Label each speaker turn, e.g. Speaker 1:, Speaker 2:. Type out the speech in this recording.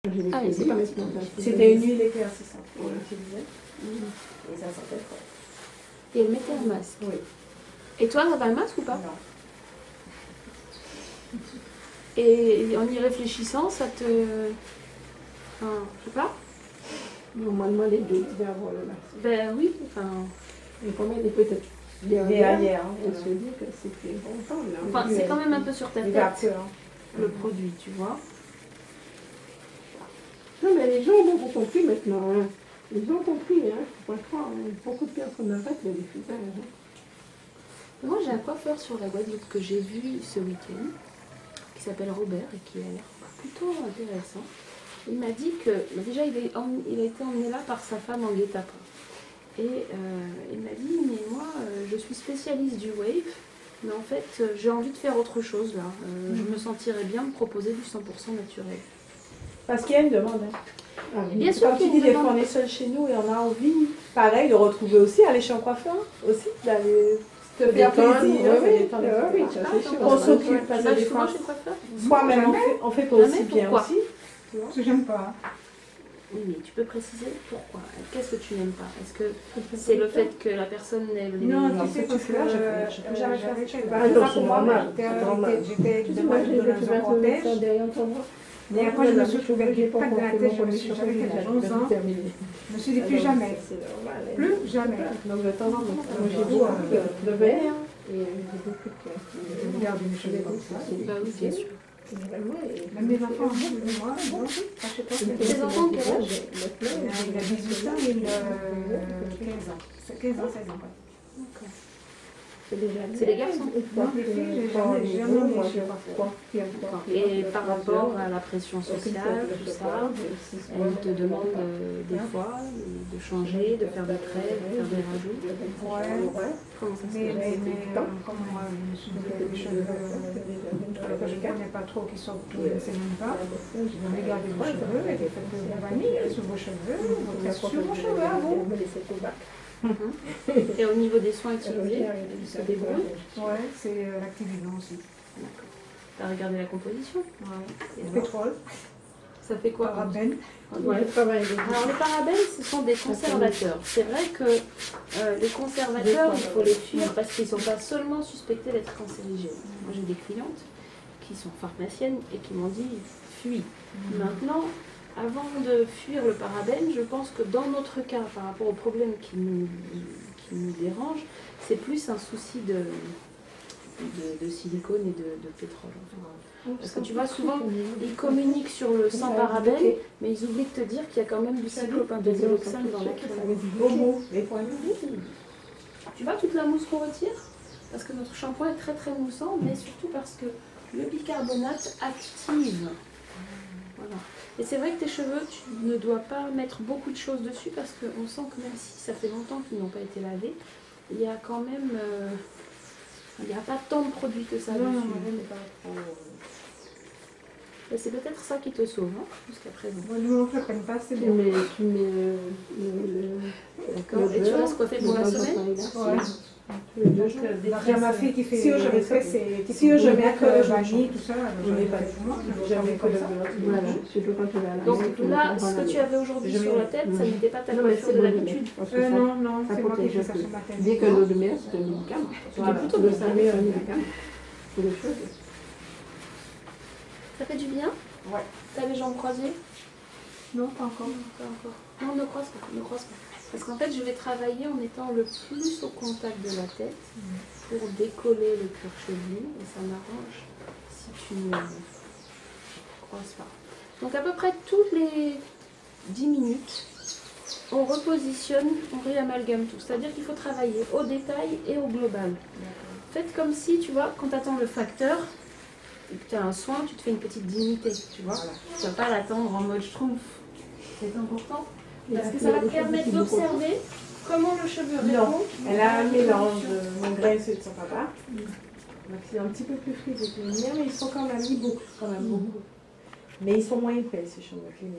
Speaker 1: C'est pas
Speaker 2: C'était une huile éclaircissante qu'on utilisait. Et ça sentait fort.
Speaker 1: Et elle mettait un masque.
Speaker 2: Oui.
Speaker 1: Et toi, t'as pas le masque ou pas?
Speaker 2: Non.
Speaker 1: Et en y réfléchissant, ça te... Enfin, je sais pas.
Speaker 3: Normalement, les deux devaient avoir le masque.
Speaker 1: Ben oui, enfin...
Speaker 3: Et comme elle est peut-être
Speaker 2: derrière,
Speaker 3: elle se dit que c'était bon temps.
Speaker 1: Enfin, c'est quand même un peu sur ta tête, le produit, tu vois.
Speaker 3: Non, mais les gens ont beaucoup compris maintenant. Hein. Les gens ont compris, hein. Faut pas croire, hein. Beaucoup de personnes arrêtent le diffusage. Hein.
Speaker 1: Moi, j'ai un coiffeur sur la Guadeloupe que j'ai vu ce week-end, qui s'appelle Robert et qui a l'air plutôt intéressant. Il m'a dit que, déjà, il a été emmené là par sa femme en guet-apens. Et il m'a dit, mais moi, je suis spécialiste du wave, mais en fait, j'ai envie de faire autre chose là. Je me sentirais bien de proposer du 100% naturel.
Speaker 2: Parce qu'il y a une demande. Hein.
Speaker 1: Ah, bien sûr qu'il y a une demande.
Speaker 2: On est seul chez nous et on a envie, pareil, de retrouver aussi, aller chez un coiffeur, aussi, d'aller te faire plaisir.
Speaker 3: Oui, ça c'est sûr.
Speaker 2: On s'occupe, pas
Speaker 1: ça
Speaker 2: des
Speaker 1: souvent
Speaker 2: fois.
Speaker 1: chez le coiffeur.
Speaker 2: Soi-même, on fait pas aussi bien
Speaker 1: pourquoi
Speaker 2: aussi.
Speaker 4: Parce que j'aime pas.
Speaker 1: Oui, mais tu peux préciser pourquoi. Qu'est-ce que tu n'aimes pas? Est-ce que c'est le fait que la personne n'aime les...
Speaker 4: Non, tu sais, parce que là, je peux jamais faire des choses. Pour moi, j'étais dans un cortège. Et après, je me suis trouvée avec des pattes de la tête, je me suis j'avais 11 ans. Je me suis dit plus jamais. Plus jamais.
Speaker 3: Donc de temps en temps, j'ai beaucoup de verre et j'ai beaucoup de
Speaker 4: Je regarde mes cheveux comme ça.
Speaker 1: Bah oui, bien sûr.
Speaker 4: Même mes enfants, moi, bon,
Speaker 1: Tes enfants, quel âge?
Speaker 4: il a 18 ans et il a 15 ans. 15 ans, 16 ans.
Speaker 1: D'accord. C'est des garçons.
Speaker 4: Non, les filles, j'ai jamais eu, je sais pas quoi.
Speaker 1: Et par rapport à la pression sociale, tout ça, elle te demande des fois de changer, de faire des traits, de faire des rajouts.
Speaker 4: Ouais.
Speaker 1: Comment ça se
Speaker 4: Mais
Speaker 1: passe?
Speaker 4: comme moi, je me suis fait des cheveux que je ne connais pas trop, qui sortent tout, je ne sais même pas. Je vais garder vos cheveux, et faites de la vanille sur vos cheveux, sur vos cheveux à vous.
Speaker 1: Et au niveau des soins utilisés, ça débrouille?
Speaker 4: Ouais, c'est l'activisant aussi.
Speaker 1: D'accord. Tu as regardé la composition?
Speaker 4: Ouais. Pétrole,
Speaker 1: Ça fait quoi?
Speaker 4: parabènes.
Speaker 1: Alors les parabènes, ce sont des conservateurs. C'est vrai que les conservateurs, il faut les fuir parce qu'ils ne sont pas seulement suspectés d'être cancérigènes. Moi j'ai des clientes qui sont pharmaciennes et qui m'ont dit fuis. Maintenant, avant de fuir le parabène, je pense que dans notre cas, par rapport au problème qui nous dérange, c'est plus un souci de silicone et de pétrole. Parce que tu vois, souvent, ils communiquent sur le sans parabène, mais ils oublient de te dire qu'il y a quand même du cyclopentadioxane dans la crème. Tu vois toute la mousse qu'on retire? Parce que notre shampoing est très très moussant, mais surtout parce que le bicarbonate active. Voilà. Et c'est vrai que tes cheveux, tu ne dois pas mettre beaucoup de choses dessus parce qu'on sent que même si ça fait longtemps qu'ils n'ont pas été lavés, il y a quand même... il n'y a pas tant de produits que ça dessus. Et c'est peut-être ça qui te sauve, hein, jusqu'à présent.
Speaker 4: Moi, je ne le prenne pas, c'est bon.
Speaker 3: Tu mets
Speaker 1: D'accord. Et tu restes coiffé pour la semaine?
Speaker 4: Ouais.
Speaker 2: J'ai ma fille qui fait
Speaker 4: Si je mets ça,
Speaker 2: si je mets que
Speaker 4: vanille, tout ça,
Speaker 2: je mets pas
Speaker 4: jamais comme ça.
Speaker 3: Voilà, surtout quand tu vas à la
Speaker 1: Donc là, ce que tu avais aujourd'hui sur la tête, ça n'était pas ta coiffure de l'habitude?
Speaker 4: Non, c'est moi qui fais ça sur ma tête.
Speaker 3: Dès que l'eau de mer, c'est un médicament.
Speaker 1: Voilà.
Speaker 3: Plutôt de saler un médicament. C'est des choses.
Speaker 1: Ça fait du bien?
Speaker 4: Ouais.
Speaker 1: T'as les jambes croisées?
Speaker 4: Non, pas encore.
Speaker 1: Pas encore. Non, ne croise pas, ne croise pas. Parce qu'en fait, je vais travailler en étant le plus au contact de la tête pour décoller le cuir chevelu. Et ça m'arrange si tu ne croises pas. Donc à peu près toutes les 10 minutes, on repositionne, on réamalgame tout. C'est-à-dire qu'il faut travailler au détail et au global. Faites comme si, tu vois, quand tu attends le facteur, et que tu as un soin, tu te fais une petite dignité, tu vois. Tu ne vas pas l'attendre en mode schtroumpf. C'est important. Parce que ça va te permettre d'observer comment le cheveu répond.
Speaker 2: Non, elle a un mélange de mon grain et celui de son papa. Donc c'est un petit peu plus frisé que les miens, mais ils sont quand même beaucoup. Mais ils sont moins épais, ces cheveux que les miens.